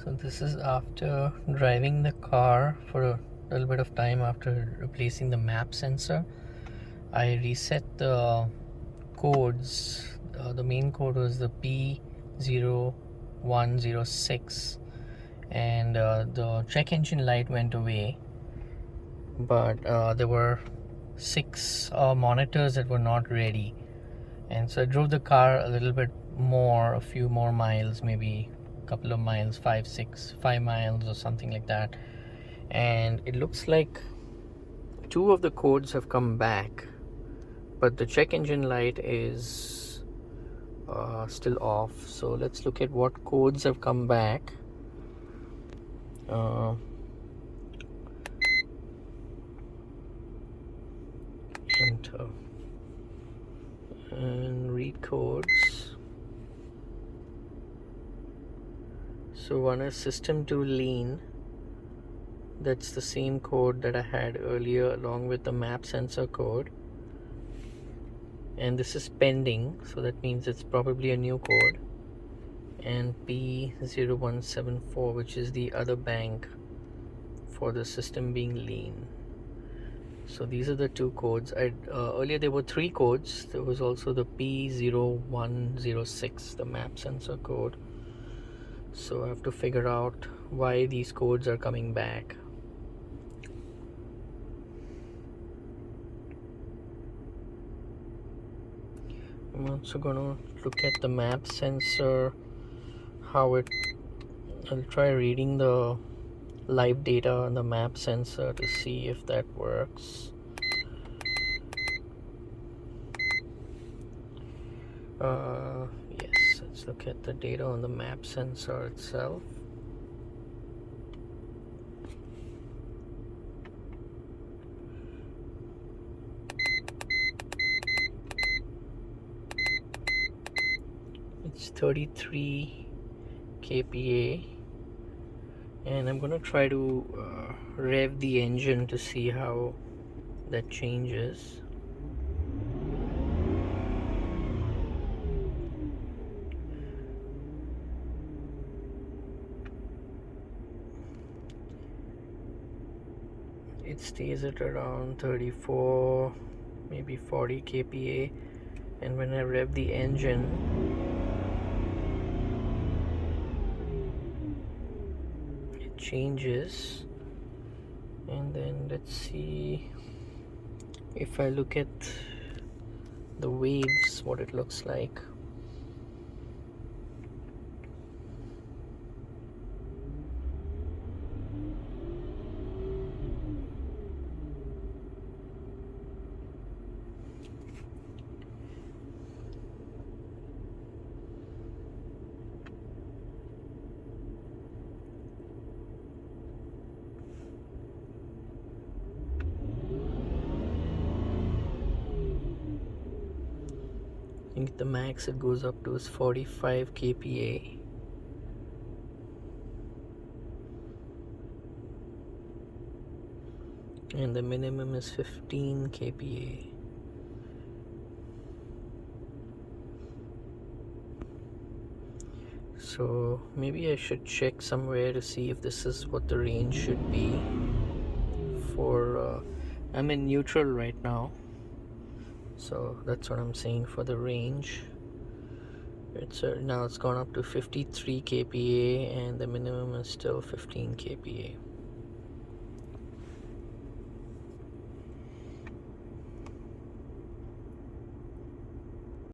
So this is after driving the car for a little bit of time after replacing the map sensor. I reset the codes. The main code was the P0106, and the check engine light went away, but there were 6 monitors that were not ready, and so I drove the car a little bit more, a few more miles, maybe a couple of miles, 5 miles or something like that, and it looks like 2 of the codes have come back, but the check engine light is still off. So let's look at what codes have come back. Enter and read codes. So one is system to lean. That's the same code that I had earlier along with the map sensor code, and this is pending, so that means it's probably a new code. And P0174, which is the other bank for the system being lean. So these are the 2 codes. Earlier there were 3 codes. There was also the P0106, the map sensor code. So I have to figure out why these codes are coming back. I'm also gonna look at the map sensor, I'll try reading the live data on the map sensor to see if that works. Yes, let's look at the data on the map sensor itself. It's 33 kPa, and I'm gonna try to rev the engine to see how that changes. It stays at around 34, maybe 40 kPa, and when I rev the engine, it changes. And then let's see if I look at the waves, what it looks like. I think the max it goes up to is 45 kPa. And the minimum is 15 kPa. So maybe I should check somewhere to see if this is what the range should be for I'm in neutral right now, so that's what I'm saying for the range. Now it's gone up to 53 kPa and the minimum is still 15 kPa.